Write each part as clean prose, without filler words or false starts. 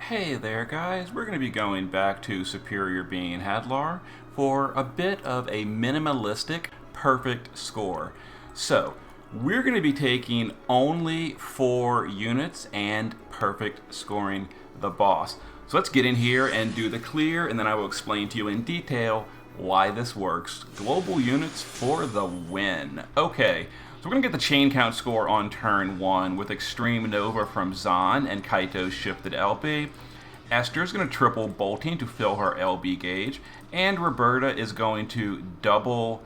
Hey there, guys. We're going to be going back to Superior Being Hadlar for a bit of a minimalistic perfect score. So, we're going to be taking only 4 units and perfect scoring the boss. So let's get in here and do the clear, and then I will explain to you in detail why this works. Global units for the win. Okay, so we're going to get the chain count score on turn 1 with Extreme Nova from Zahn and Kaito's shifted LB. Esther's going to triple bolting to fill her LB gauge, and Roberta is going to double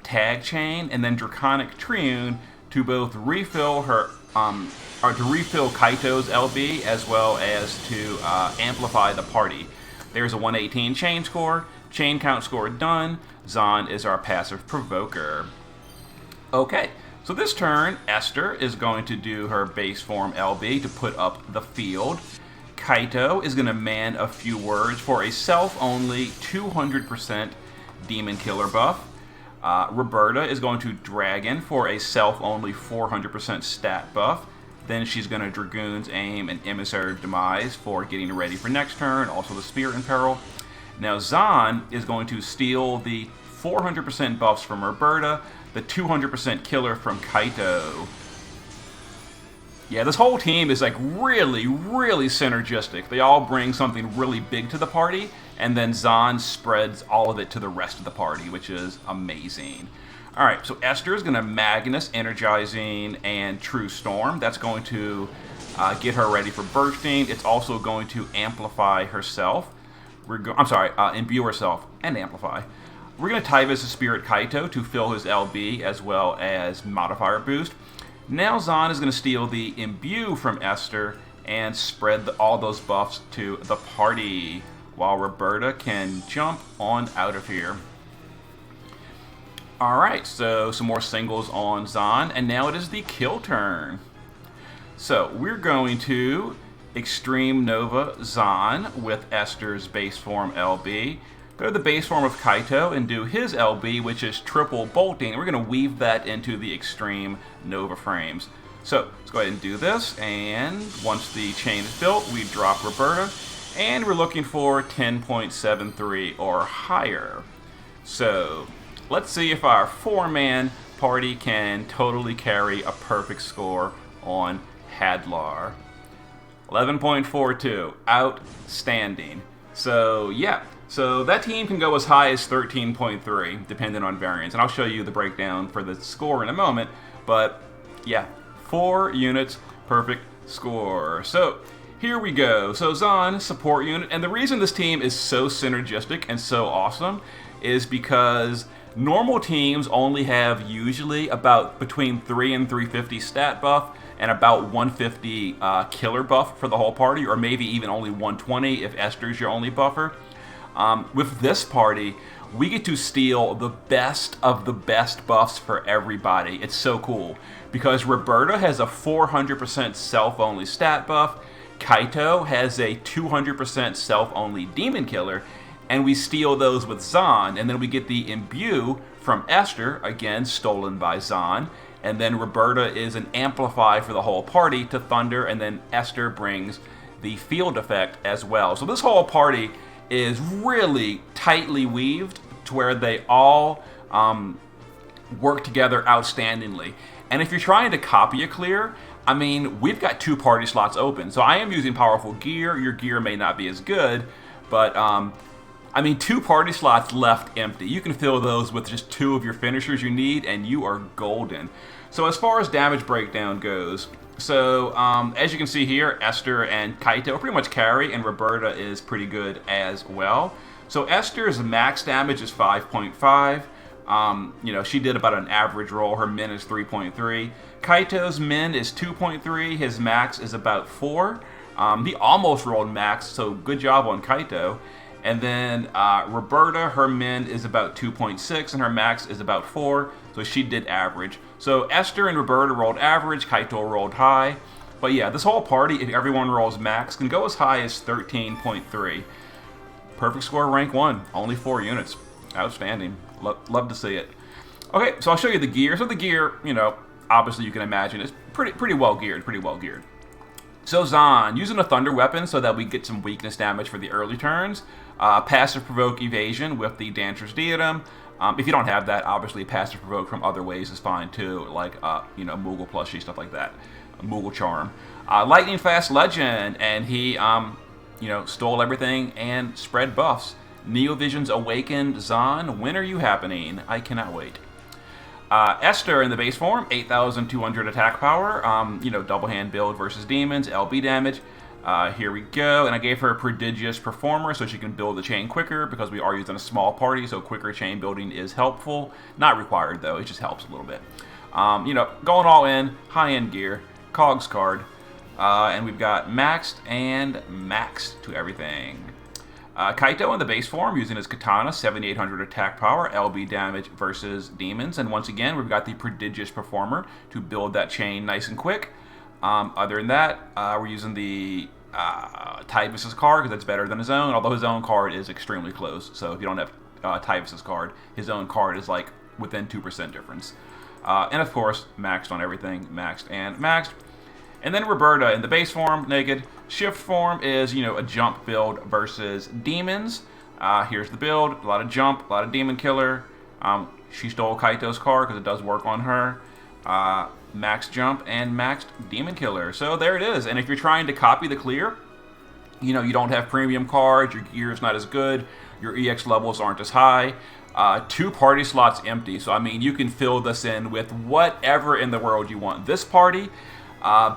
tag chain and then Draconic Triune to both refill her or to refill Kaito's LB as well as to amplify the party. There's a 118 chain score, chain count score done. Zahn is our passive provoker. Okay, so this turn, Esther is going to do her base form LB to put up the field. Kaito is going to man a few words for a self-only 200% demon killer buff. Roberta is going to Dragon for a self-only 400% stat buff. Then she's going to Dragoon's Aim and Emissary of Demise for getting ready for next turn, also the Spirit in Peril. Now Zahn is going to steal the 400% buffs from Roberta, the 200% killer from Kaito. Yeah, this whole team is like really synergistic. They all bring something really big to the party, and then Zahn spreads all of it to the rest of the party, which is amazing. Alright, so Esther is going to Magnus, Energizing, and True Storm. That's going to get her ready for bursting. It's also going to amplify herself. Imbue herself and amplify. We're going to Tyvis the Spirit Kaito to fill his LB as well as modifier boost. Now Zahn is going to steal the Imbue from Esther and spread all those buffs to the party, while Roberta can jump on out of here. Alright, so some more singles on Zahn, and now it is the kill turn. So we're going to Extreme Nova Zahn with Esther's base form LB. Go to the base form of Kaito and do his LB, which is triple bolting. We're going to weave that into the Extreme Nova frames. So let's go ahead and do this, and once the chain is built, we drop Roberta, and we're looking for 10.73 or higher. So let's see if our 4-man party can totally carry a perfect score on Hadlar. 11.42, outstanding. So yeah, so that team can go as high as 13.3, depending on variance. And I'll show you the breakdown for the score in a moment. But yeah, 4 units, perfect score. So here we go. So Zahn, support unit. And the reason this team is so synergistic and so awesome is because normal teams only have usually about between 3 and 350 stat buff and about 150 killer buff for the whole party, or maybe even only 120 if Esther's your only buffer. With this party, we get to steal the best of the best buffs for everybody. It's so cool because Roberta has a 400% self-only stat buff, Kaito has a 200% self-only demon killer, and we steal those with Zahn, and then we get the Imbue from Esther, again stolen by Zahn, and then Roberta is an amplify for the whole party to Thunder, and then Esther brings the field effect as well. So this whole party is really tightly weaved to where they all work together outstandingly. And if you're trying to copy a clear, I mean, we've got 2 party slots open. So I am using powerful gear. Your gear may not be as good, but I mean, 2 party slots left empty. You can fill those with just 2 of your finishers you need, and you are golden. So as far as damage breakdown goes, so as you can see here, Esther and Kaito pretty much carry, and Roberta is pretty good as well. So Esther's max damage is 5.5. You know, she did about an average roll. Her min is 3.3. Kaito's min is 2.3. His max is about 4. He almost rolled max, so good job on Kaito. And then Roberta, her min is about 2.6, and her max is about 4, so she did average. So Esther and Roberta rolled average, Kaito rolled high. But yeah, this whole party, if everyone rolls max, can go as high as 13.3. Perfect score, rank 1, only 4 units. Outstanding. Love to see it. Okay, so I'll show you the gear. So the gear, you know, obviously you can imagine, is pretty well geared, So Zahn, using a Thunder weapon so that we get some weakness damage for the early turns. Passive Provoke Evasion with the Dancer's Diadem. If you don't have that, obviously Passive Provoke from other ways is fine too, like, Moogle Plushie, stuff like that. Moogle Charm. Lightning Fast Legend, and he, stole everything and spread buffs. Neovision's Awakened Zahn, when are you happening? I cannot wait. Esther in the base form, 8,200 attack power, double hand build versus demons, LB damage. Here we go, and I gave her a Prodigious Performer so she can build the chain quicker because we are using a small party, so quicker chain building is helpful. Not required though, it just helps a little bit. Going all in, high-end gear, Cogs card, and we've got maxed and maxed to everything. Kaito in the base form, using his katana, 7,800 attack power, LB damage versus demons. And once again, we've got the Prodigious Performer to build that chain nice and quick. Other than that, we're using the Tyvus's card, because that's better than his own, although his own card is extremely close. So if you don't have Tyvus's card, his own card is like within 2% difference. And of course, maxed on everything, maxed and maxed. And then Roberta in the base form, naked. Shift form is, a jump build versus demons. Here's the build. A lot of jump, a lot of demon killer. She stole Kaito's card because it does work on her. Max jump and maxed demon killer. So there it is. And if you're trying to copy the clear, you don't have premium cards, your gear is not as good, your EX levels aren't as high. 2 party slots empty. So, you can fill this in with whatever in the world you want. This party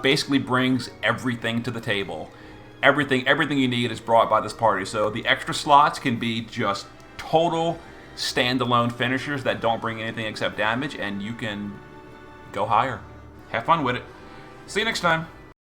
basically brings everything to the table. Everything you need is brought by this party. So the extra slots can be just total standalone finishers that don't bring anything except damage, and you can go higher. Have fun with it. See you next time.